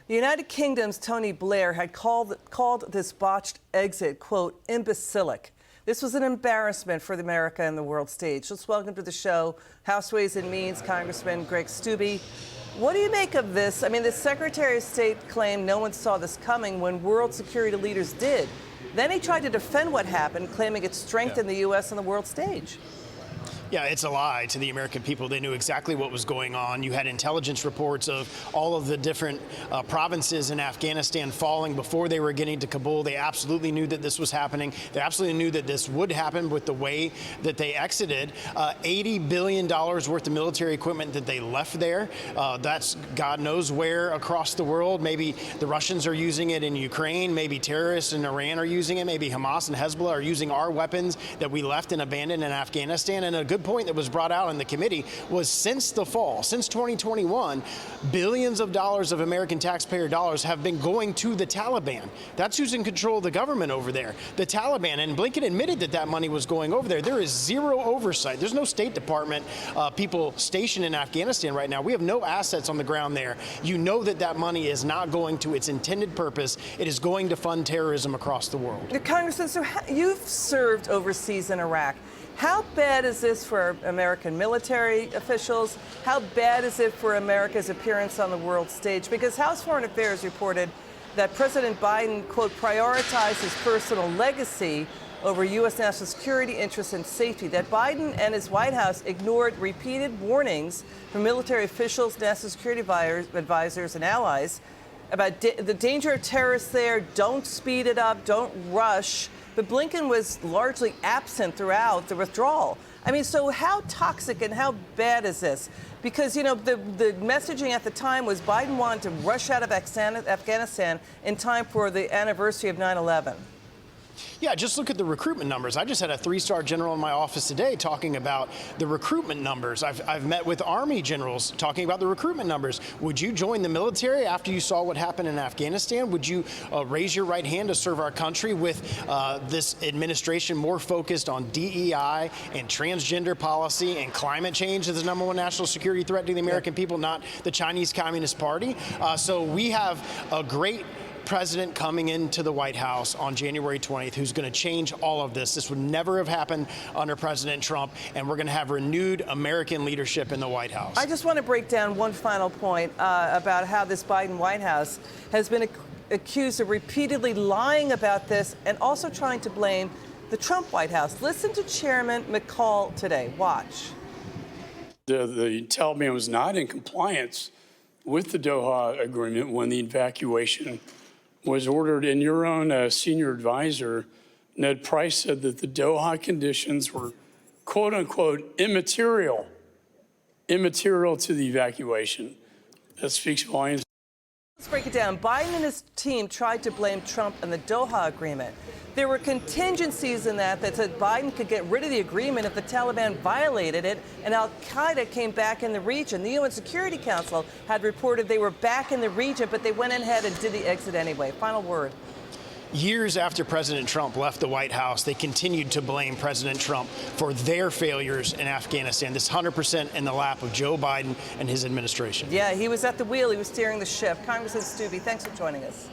The United Kingdom's Tony Blair had called this botched exit, quote, imbecilic. This was an embarrassment for America and the world stage. Let's welcome to the show House Ways and Means Congressman Greg Steube. What do you make of this? I mean, the Secretary of State claimed no one saw this coming when world security leaders did. Then he tried to defend what happened, claiming it strengthened the U.S. on the world stage. Yeah, it's a lie to the American people. They knew exactly what was going on. You had intelligence reports of all of the different provinces in Afghanistan falling before they were getting to Kabul. They absolutely knew that this was happening. They absolutely knew that this would happen with the way that they exited. $80 billion worth of military equipment that they left there. That's God knows where across the world. Maybe the Russians are using it in Ukraine. Maybe terrorists in Iran are using it. Maybe Hamas and Hezbollah are using our weapons that we left and abandoned in Afghanistan. And a good point that was brought out in the committee was since the fall, since 2021, billions of dollars of American taxpayer dollars have been going to the Taliban. That's who's in control of the government over there, the Taliban. And Blinken admitted that that money was going over there. There is zero oversight. There's no State Department people stationed in Afghanistan right now. We have no assets on the ground there. You know that that money is not going to its intended purpose. It is going to fund terrorism across the world. Congressman, so you've served overseas in Iraq. How bad is this for American military officials? How bad is it for America's appearance on the world stage? Because House Foreign Affairs reported that President Biden, quote, prioritized his personal legacy over U.S. national security interests and safety, that Biden and his White House ignored repeated warnings from military officials, national security advisors, and allies about the danger of terrorists there. Don't speed it up. Don't rush. But Blinken was largely absent throughout the withdrawal. I mean, so how toxic and how bad is this? Because, you know, the messaging at the time was Biden wanted to rush out of Afghanistan in time for the anniversary of 9/11. Yeah, just look at the recruitment numbers. I just had a 3-star general in my office today talking about the recruitment numbers. I've met with Army generals talking about the recruitment numbers. Would you join the military after you saw what happened in Afghanistan? Would you raise your right hand to serve our country with this administration more focused on DEI and transgender policy and climate change as the #1 national security threat to the American people, not the Chinese Communist Party? So we have a great president coming into the White House on January 20th who's going to change all of this. This would never have happened under President Trump, and we're going to have renewed American leadership in the White House. I just want to break down one final point about how this Biden White House has been accused of repeatedly lying about this and also trying to blame the Trump White House. Listen to Chairman McCall today. Watch. The Taliban was not in compliance with the Doha Agreement when the evacuation was ordered, and your own senior advisor, Ned Price, said that the Doha conditions were, quote unquote, immaterial to the evacuation. That speaks volumes. Let's break it down. Biden and his team tried to blame Trump and the Doha Agreement. There were contingencies in that said Biden could get rid of the agreement if the Taliban violated it, and al-Qaeda came back in the region. The UN Security Council had reported they were back in the region, but they went ahead and did the exit anyway. Final word. Years after President Trump left the White House, they continued to blame President Trump for their failures in Afghanistan. This 100% in the lap of Joe Biden and his administration. Yeah, he was at the wheel. He was steering the ship. Congressman Steube, thanks for joining us.